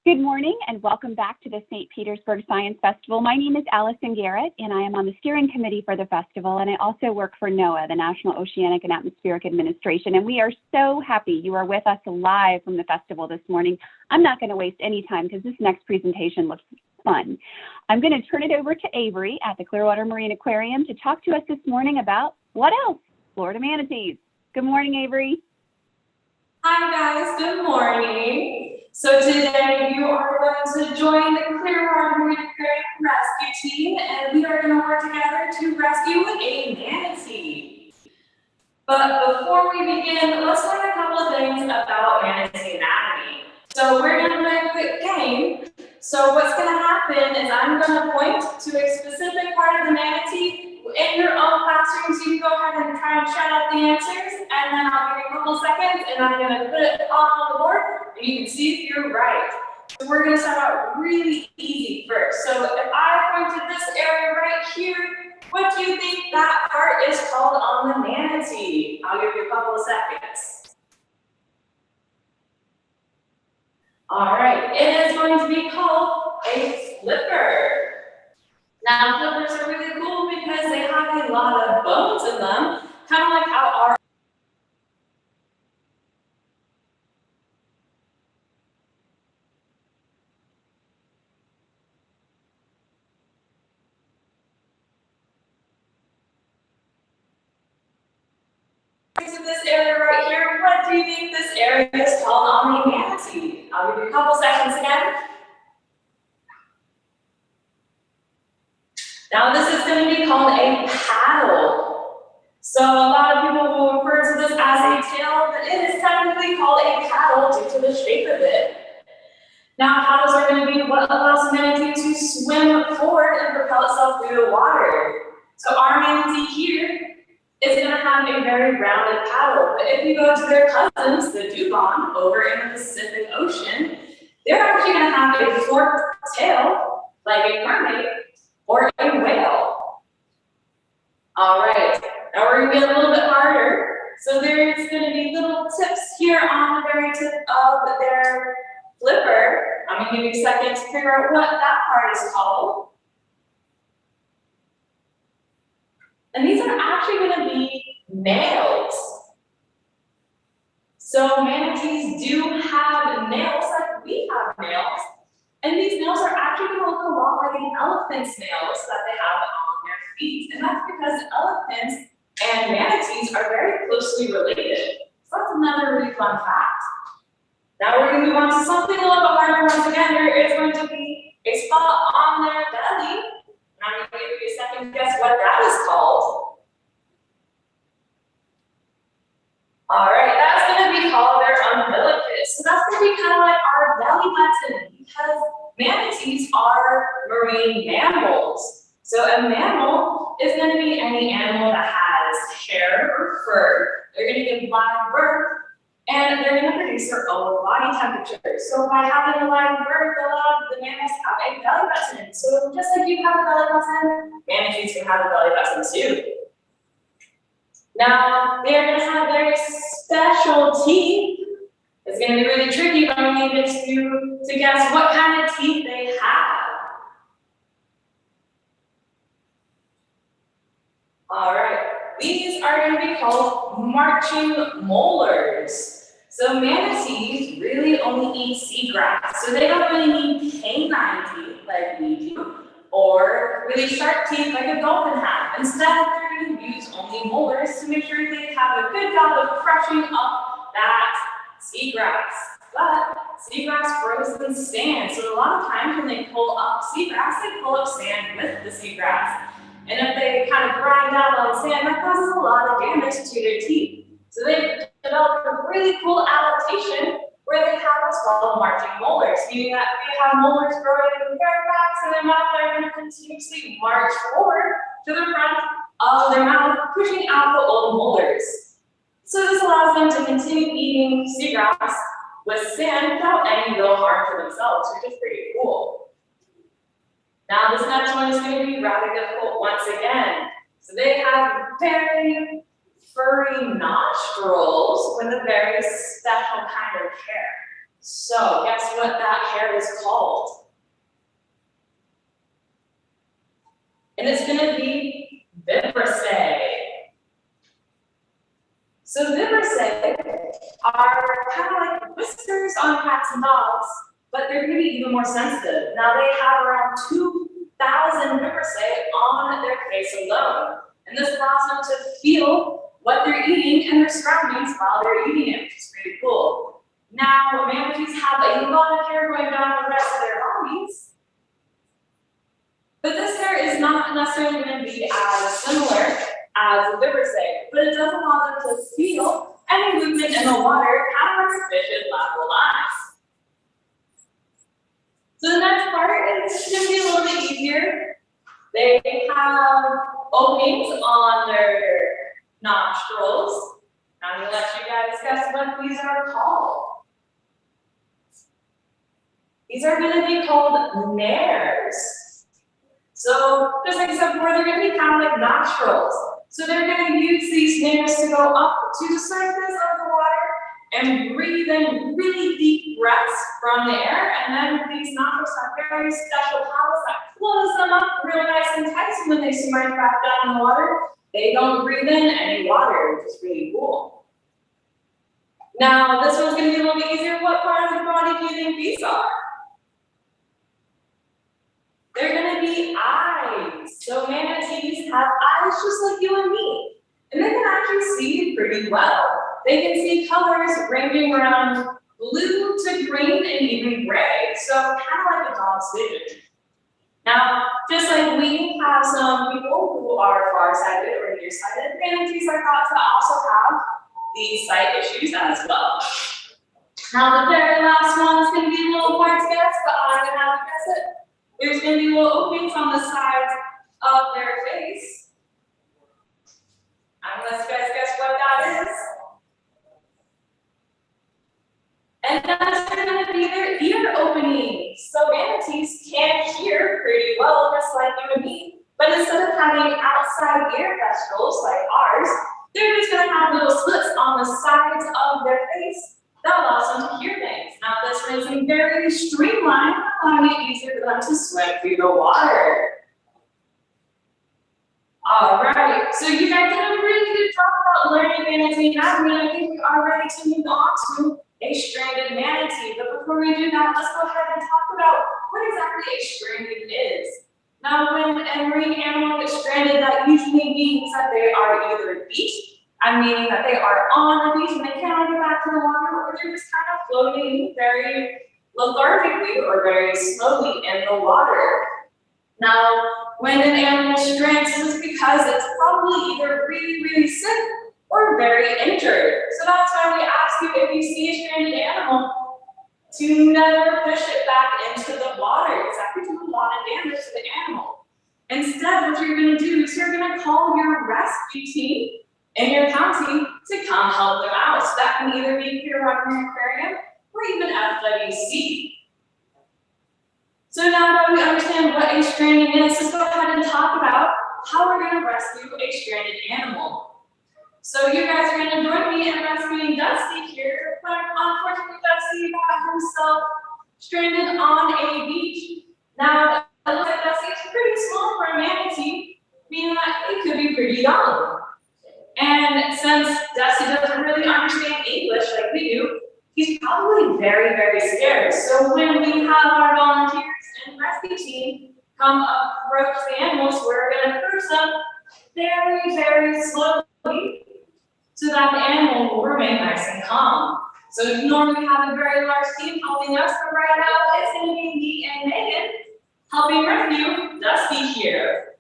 Good morning and welcome back to the St. Petersburg Science Festival. My name is Allison Garrett and I am on the steering committee for the festival, and I also work for NOAA, the National Oceanic and Atmospheric Administration, and we are so happy you are with us live from the festival this morning. I'm not going to waste any time because this next presentation looks fun. I'm going to turn it over to Avery at the Clearwater Marine Aquarium to talk to us this morning about what else? Florida manatees. Good morning, Avery. Hi guys, good morning. So today you are going to join the Clearwater Marine Aquarium rescue team, and we are going to work together to rescue a manatee. But before we begin, let's learn a couple of things about manatee anatomy. So we're going to play a quick game. So what's going to happen is I'm going to point to a specific part of the manatee. In your own classrooms, you can go ahead and try and shout out the answers, and then I'll give you a couple seconds, and I'm going to put it all on the board, and you can see if you're right. So we're going to start out really easy first. So if I point to this area right here, what do you think that part is called on the manatee? I'll give you a couple of seconds. All right, it is going to be called a flipper. Now, flippers are really cool because they have a lot of bones in them, kind of like how our to this area right here. What do you think this area is called on the manatee? I'll give you a couple seconds again. Now this is going to be called a paddle. So a lot of people will refer to this as a tail, but it is technically called a paddle due to the shape of it. Now paddles are going to be what allows the manatee to swim forward and propel itself through the water. So our manatee here is going to have a very rounded paddle, but if you go to their cousins, the dugong, over in the Pacific Ocean, they're actually going to have a forked tail, like a mermaid, or a whale. All right, now we're going to get a little bit harder. So there's going to be little tips here on the very tip of their flipper. I'm going to give you a second to figure out what that part is called. And these are actually going to be nails. So manatees do have nails like we have nails. And these nails are actually going to look a lot like an elephant's nails that they have on their feet. And that's because elephants and manatees are very closely related. So that's another really fun fact. Now we're going to move on to something a little bit harder. Once again, there is going to be a spot on their belly. And I'm going to give you a second to guess what that is called. All right, that's going to be called their umbilicus. So that's going to be kind of like our belly button because manatees are marine mammals. So a mammal is going to be any animal that has hair or fur. They're going to give live birth, and they're going to produce their own body temperature. So by having a live birth, a lot of the mammals have a belly button. So just like you have a belly button, manatees can have a belly button too. Now, they're going to have very special teeth. It's going to be really tricky, but I'm going to get you to guess what kind of teeth they have. All right, these are going to be called marching molars. So manatees really only eat seagrass, so they don't really need canine teeth like we do, or really sharp teeth like a dolphin has. Instead, they're going to use only molars to make sure they have a good job of crushing up that seagrass. But seagrass grows in sand, so a lot of times when they pull up seagrass, they pull up sand with the seagrass. And if they kind of grind out on sand, that causes a lot of damage to their teeth. So they've developed a really cool adaptation where they have what's called marching molars, meaning that they have molars growing in their backs and their mouth. They're going to continuously march forward to the front of their mouth, pushing out the old molars. So this allows them to continue eating seagrass with sand without any real harm to themselves, which is pretty cool. Now this next one is going to be rather difficult once again. So they have very furry nostrils with a very special kind of hair. So guess what that hair is called? And it's going to be vibrissae. So vibrissae are kind of like whiskers on cats and dogs, but they're going to be even more sensitive. Now they have around 2,000 vibrissae on their face alone. And this allows them to feel what they're eating and their surroundings while they're eating it, which is pretty cool. Now, manatees have a lot of hair going down the rest of their bodies, but this hair is not necessarily going to be as similar as the vibrissae, but it does allow them to feel any movement in the water, kind of like fish in lateral lines. So the next part is going to be a little bit easier. They have openings on their nostrils. I'm going to let you guys guess what these are called. These are going to be called nares. So just like I said before, they're going to be kind of like nostrils. So they're going to use these nares to go up to the surface of the water and breathe in really deep breaths from the air. And then these nostrils have very special palates that close them up really nice and tight. So when they submerge back down in the water, they don't breathe in any water, which is really cool. Now, this one's going to be a little bit easier. What part of the body do you think these are? They're going to be eyes. So manatees have eyes just like you and me. And they can actually see pretty well. They can see colors ranging around blue to green and even gray. So kind of like a dog's vision. Now, just like we have some people who are farsighted or nearsighted, manatees are thought to also have these sight issues as well. Now, the very last one is going to be a little hard to guess, but I'm going to have to guess it. There's going to be little openings on the sides of their face. I'm going to let you guys guess what that is. And that's going to be their ear openings. So manatees can hear pretty well, just like you and me. But instead of having outside ear vesicles like ours, they're just going to have little slits on the sides of their face that allows them to hear things. Now this makes them very streamlined, allowing it easier for them to swim through the water. All right, so you guys did a really good job about learning manatee anatomy. I think we are ready to move on to a stranded manatee. But before we do that, let's go ahead and talk about what exactly a stranded is. Now, when a marine animal gets stranded, that usually means that they are either beached, meaning that they are on the beach and they cannot get back to the water, or they're just kind of floating very lethargically or very slowly in the water. Now, when an animal strands, this is because it's probably either really, really sick or very injured. So that's why we ask you, if you see a stranded animal, to never push it back into the water, because that could do a lot of damage to the animal. Instead, what you're going to do is you're going to call your rescue team in your county to come help them out. So that can either be Clearwater Marine Aquarium or even FWC. So now that we understand what a stranding is, let's go ahead and talk about how we're going to rescue a stranded animal. So you guys are going to join me in rescuing Dusty here, but unfortunately Dusty got himself stranded on a beach. Now, it looks like Dusty is pretty small for a manatee, meaning that he could be pretty young. And since Dusty doesn't really understand English like we do, he's probably very, very scared. So when we have our volunteers and rescue team come approach the animals, we're going to approach them very, very slowly so that the animal will remain nice and calm. So you normally have a very large team helping us, but right now it's going to be me and Megan helping rescue Dusty here.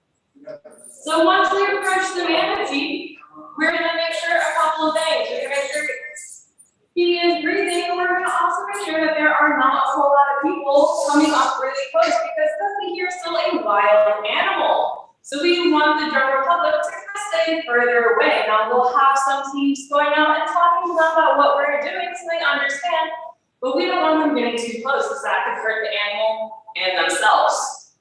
So once we approach the manatee, we're going to make sure a couple of things. We're going to make sure he is breathing, and we're going to also make sure that there are not a whole lot of people coming up really close, because Dusty here is still a wild animal. So we want the general public to stay further away. Now we'll have some teams going out and talking to them about what we're doing so they understand, but we don't want them getting too close because that could hurt the animal and themselves.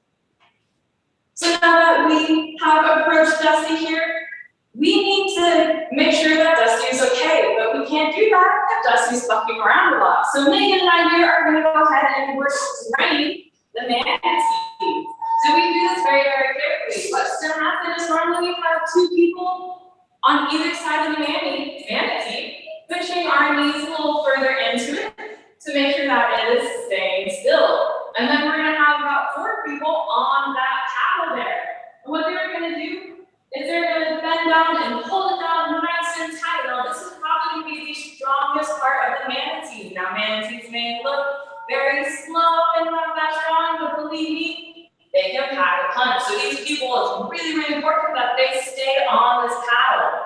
So now that we have approached Dusty here, we need to make sure that Dusty is okay, but we can't do that if Dusty's fucking around a lot. So Megan and I here are gonna go ahead and we're spraying the manatee. So we do this very, very carefully. What's gonna happen is normally we have two people on either side of the manatee, pushing our knees a little further into it to make sure that it is staying still. And then we're gonna have about 4 people on that paddle there. And what they're gonna do is they're gonna bend down and pull it down nice and tight. Now this is probably gonna be the strongest part of the manatee. Now manatees may look very slow and not that strong, but believe me, they can pack a punch. So these people, it's really, really important that they stay on this paddle.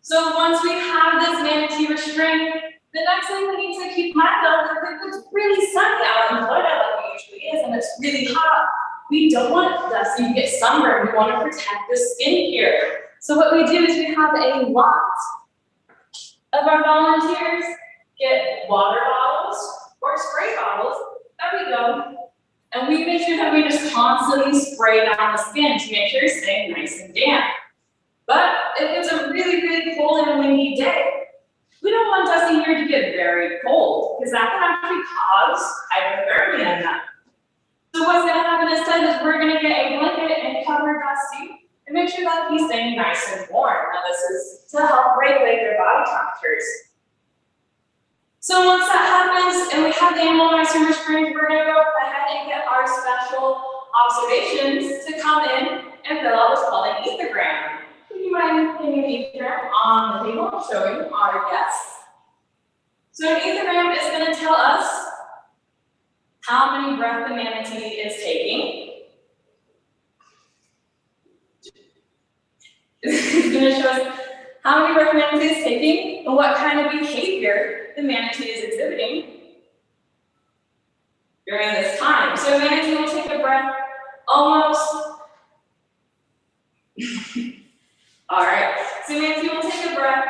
So once we have this manatee restrained, the next thing we need to keep in mind though, is if it's really sunny out in Florida like it usually is, and it's really hot, we don't want Dusty to get sunburned. We want to protect the skin here. So what we do is we have a lot of our volunteers get water bottles or spray bottles. There we go. And we make sure that we just constantly spray down the skin to make sure it's staying nice and damp. But if it's a really, really cold and windy day, we don't want Dusty here to get very cold because that can actually cause hypothermia in them. So what's going to happen instead is we're going to get a blanket and cover Dusty and make sure that he's staying nice and warm. Now this is to help regulate their body temperatures. So once that happens and we have the animal nice and restrained, we're going to go ahead and get our special observations to come in and fill out what's called an ethogram. Would you mind putting an ethogram on the table showing our guests? So an ethogram is going to tell us how many breaths the manatee is taking. It's going to show us how many breaths the manatee is taking and what kind of behavior the manatee is exhibiting during this time. So a manatee will take a breath almost. All right, so manatee will take a breath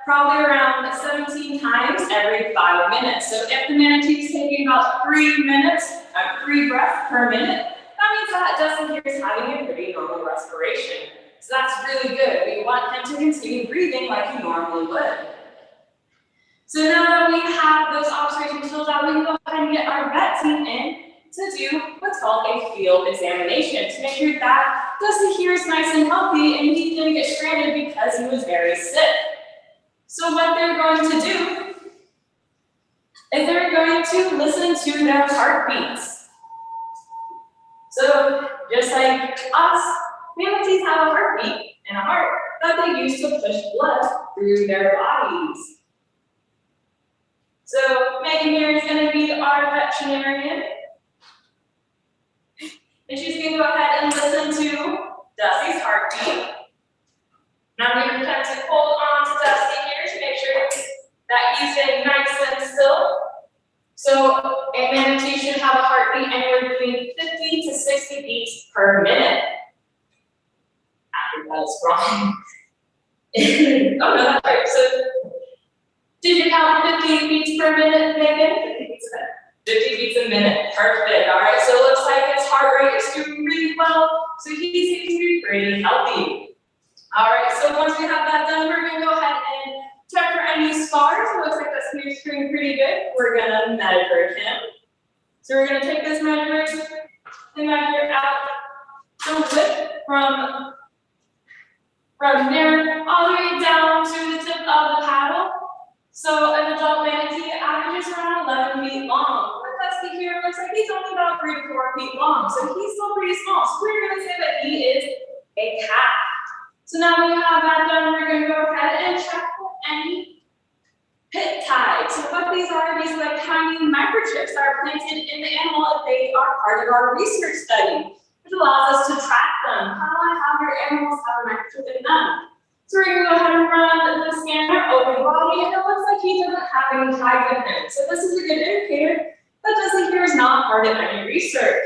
probably around 17 times every 5 minutes. So if the manatee is taking about 3 breaths per minute, that means that Dustin here is having a pretty normal respiration. So that's really good. We want him to continue breathing like he normally would. So now that we have those observations filled out, we can go ahead and get our vet team in to do what's called a field examination to make sure that Dustin here is nice and healthy and he didn't get stranded because he was very sick. So what they're going to do is they're going to listen to their heartbeats. So just like us, manatees have a heartbeat and a heart that they use to push blood through their bodies. So Megan here is going to be our veterinarian. And she's going to go ahead and listen to Dusty's heartbeat. Now I'm going to attempt to hold on to Dusty here to make sure that he's staying nice and still. So a manatee should have a heartbeat anywhere between 50 to 60 beats per minute. I think that is wrong. Oh no, that's right. So did you count 50 beats per minute, Megan? 50 beats a minute. Perfect. All right. So it looks like his heart rate is doing really well. So he seems to be pretty healthy. All right, so once we have that done, we're going to go ahead and check for any scars. It looks like that's doing pretty good. We're going to measure him. So we're going to take this measure and measure out the width from there all the way down to the tip of the paddle. So an adult manatee averages around 11 feet long. But Dusty here looks like he's only about 3 to 4 feet long, so he's still pretty small. So we're going to say that he is a cat. So now that we have that done, we're going to go ahead and check for any pit tags. So what these are like tiny microchips that are planted in the animal if they are part of our research study, which allows us to track them. How do your animals have a microchip in them? So we're going to go ahead and run the scanner over the body, and it looks like he doesn't have any tags in him. So this is a good indicator that Dusty here is not part of any research.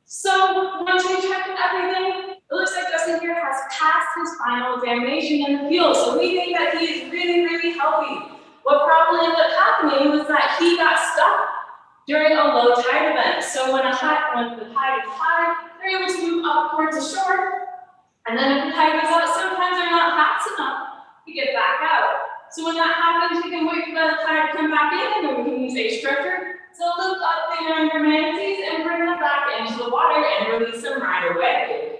So once we check everything, it looks like Dustin here has passed his final examination in the field. So we think that he is really, really healthy. What probably ended up happening was that he got stuck during a low tide event. So when the tide is high, they're able to move up towards the shore. And then if the tide goes out, sometimes they're not fast enough to get back out. So when that happens, you can wait for the tide to come back in, and then we can use a structure to lift up the younger manatees and bring them back into the water and release them right away.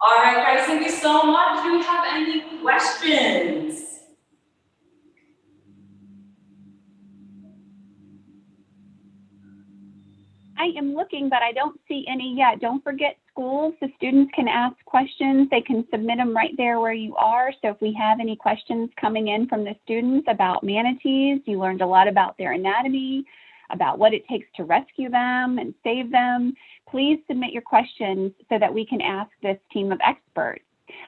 All right, guys, thank you so much. Do we have any questions? I am looking, but I don't see any yet. Don't forget schools. The students can ask questions. They can submit them right there where you are. So if we have any questions coming in from the students about manatees, you learned a lot about their anatomy, about what it takes to rescue them and save them, please submit your questions so that we can ask this team of experts.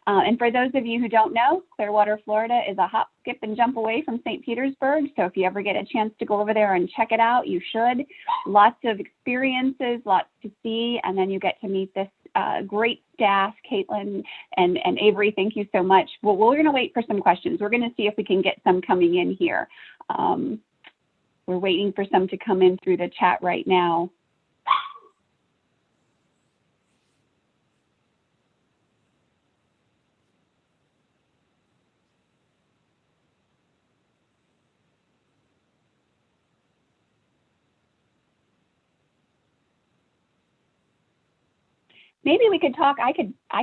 And for those of you who don't know, Clearwater, Florida is a hop, skip, and jump away from St. Petersburg. So if you ever get a chance to go over there and check it out, you should. Lots of experiences, lots to see, and then you get to meet this great staff, Caitlin and Avery. Thank you so much. Well, we're going to wait for some questions. We're going to see if we can get some coming in here. We're waiting for some to come in through the chat right now. Maybe we could talk, I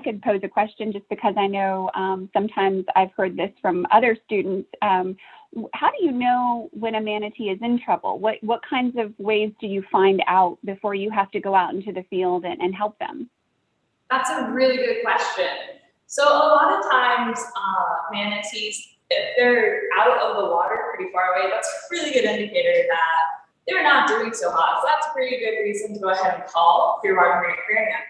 could pose a question just because I know sometimes I've heard this from other students. How do you know when a manatee is in trouble? What kinds of ways do you find out before you have to go out into the field and help them? That's a really good question. So a lot of times manatees, if they're out of the water pretty far away, that's a really good indicator that they're not doing so hot. So that's a pretty good reason to go ahead and call Clearwater Marine Aquarium.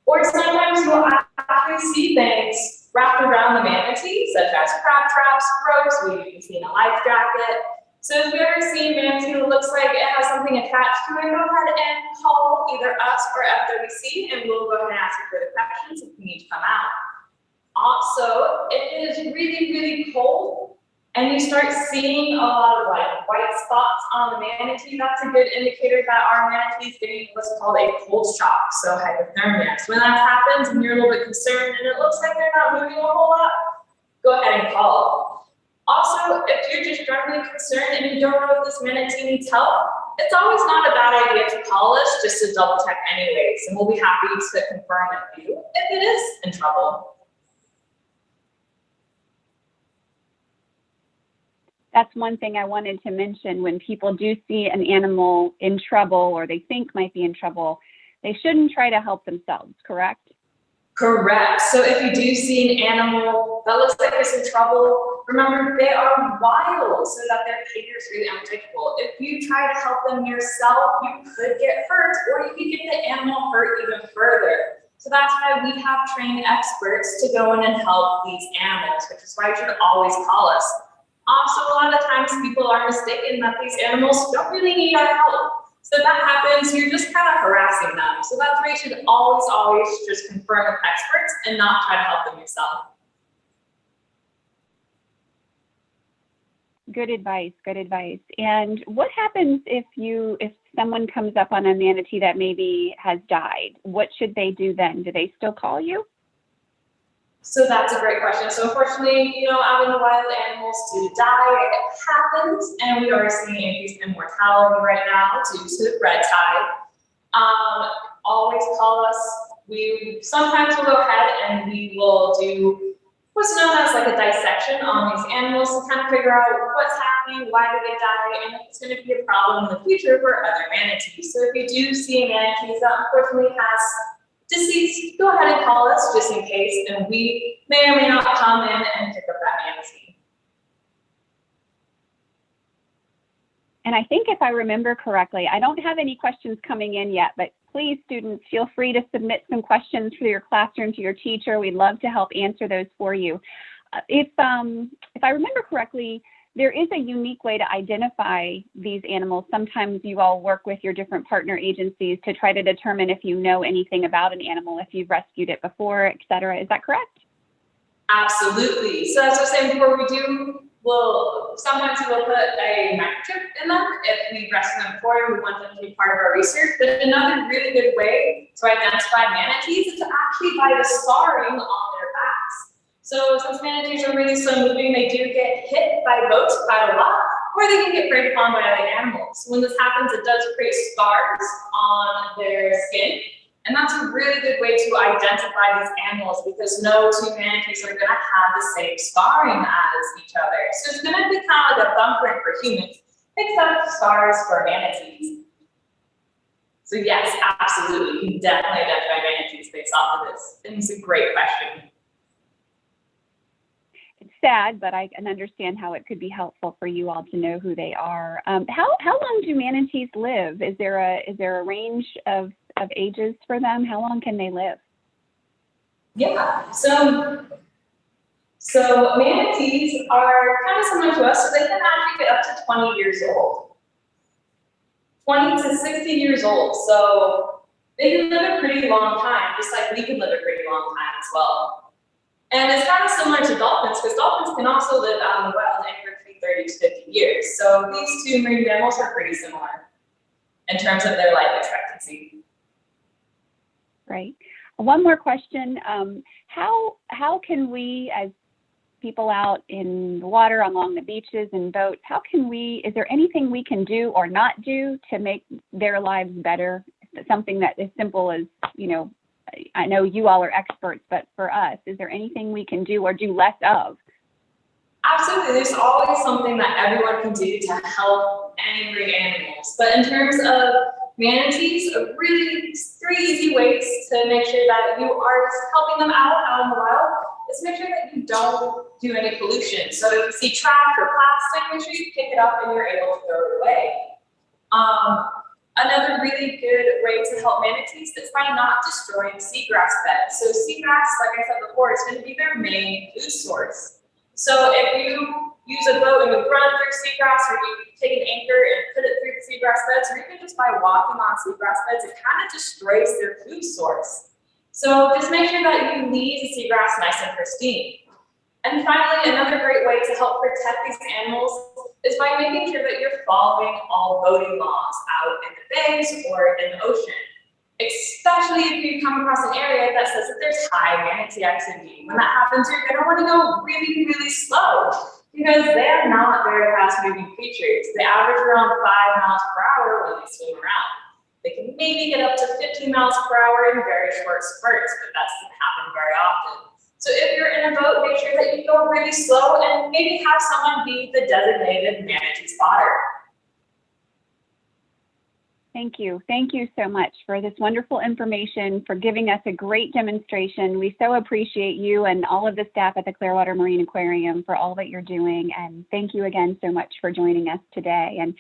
Or sometimes you'll actually see things wrapped around the manatee, such as crab traps, ropes, we've even seen a life jacket. So if you ever see a manatee that looks like it has something attached to it, go ahead and call either us or FWC, and we'll go ahead and ask you further questions if you need to come out. Also, if it is really, really cold, and you start seeing a lot of like white spots on the manatee, that's a good indicator that our manatee is getting what's called a cold shock, so hypothermia. So when that happens and you're a little bit concerned and it looks like they're not moving a whole lot, go ahead and call. Also, if you're just generally concerned and you don't know if this manatee needs help, it's always not a bad idea to call us just to double check anyways, and we'll be happy to confirm with you if it is in trouble. That's one thing I wanted to mention. When people do see an animal in trouble or they think might be in trouble, they shouldn't try to help themselves, correct? Correct. So if you do see an animal that looks like it's in trouble, remember they are wild, so that their behavior is really unpredictable. If you try to help them yourself, you could get hurt, or you could get the animal hurt even further. So that's why we have trained experts to go in and help these animals, which is why you should always call us. Also, a lot of times people are mistaken that these animals don't really need our help. So if that happens, you're just kind of harassing them. So that's why you should always just confirm with experts and not try to help them yourself. Good advice, good advice. And what happens if someone comes up on a manatee that maybe has died? What should they do then? Do they still call you? So that's a great question. So unfortunately, out in the wild, animals do die. It happens, and we are seeing increase in mortality right now due to the red tide. Always call us. We sometimes will go ahead and we will do what's known as like a dissection on these animals to kind of figure out what's happening, why did they die, and if it's going to be a problem in the future for other manatees. So if you do see a manatee that unfortunately has deceased, go ahead and call us just in case, and we may or may not come in and pick up that manatee. And I think if I remember correctly, I don't have any questions coming in yet, but please, students, feel free to submit some questions for your classroom to your teacher. We'd love to help answer those for you. If I remember correctly, there is a unique way to identify these animals. Sometimes you all work with your different partner agencies to try to determine if you know anything about an animal, if you've rescued it before, et cetera. Is that correct? Absolutely. So as I was saying before, we do Well, sometimes we'll put a microchip in them. If we rescue them before, we want them to be part of our research. But another really good way to identify manatees is to actually by the scarring on their backs. So since manatees are really slow moving, they do get hit by boats quite a lot, or they can get preyed upon by other animals. When this happens, it does create scars on their skin. And that's a really good way to identify these animals because no two manatees are going to have the same scarring as each other. So it's going to be kind of like a thumbprint for humans, except scars for manatees. So yes, absolutely, you can definitely identify manatees based off of this. And it's a great question. It's sad, but I can understand how it could be helpful for you all to know who they are. How long do manatees live? Is there a range of ages for them? How long can they live? Yeah, so manatees are kind of similar to us, so they can actually get up to 20 years old. 20 to 60 years old, so they can live a pretty long time, just like we can live a pretty long time as well. And it's kind of similar to dolphins, because dolphins can also live out in the wild anywhere between 30 to 50 years. So these two marine mammals are pretty similar in terms of their life expectancy. Right. One more question. How can we, as people out in the water, along the beaches and boats, is there anything we can do or not do to make their lives better? Something that is simple as, I know you all are experts, but for us, is there anything we can do or do less of? Absolutely, there's always something that everyone can do to help any marine animals. But in terms of manatees, really 3 easy ways to make sure that you are helping them out in the wild is make sure that you don't do any pollution. So if you see trash or plastic, make sure you pick it up and you're able to throw it away. Another really good way to help manatees is by not destroying seagrass beds. So seagrass, like I said before, is going to be their main food source. So if you use a boat and you run through seagrass, or you take an anchor and put it through the seagrass beds, or even just by walking on seagrass beds, it kind of destroys their food source. So just make sure that you leave the seagrass nice and pristine. And finally, another great way to help protect these animals is by making sure that you're following all boating laws out in the bays or in the ocean. Especially if you come across an area that says that there's high manatee activity. When that happens, you're going to want to go really, really slow because they are not very fast-moving creatures. They average around 5 miles per hour when they swim around. They can maybe get up to 15 miles per hour in very short spurts, but that doesn't happen very often. So if you're in a boat, make sure that you go really slow and maybe have someone be the designated manatee spotter. Thank you. Thank you so much for this wonderful information, for giving us a great demonstration. We so appreciate you and all of the staff at the Clearwater Marine Aquarium for all that you're doing. And thank you again so much for joining us today. And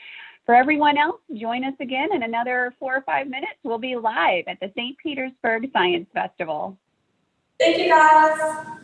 for everyone else, join us again in another 4 or 5 minutes. We'll be live at the St. Petersburg Science Festival. Thank you, guys.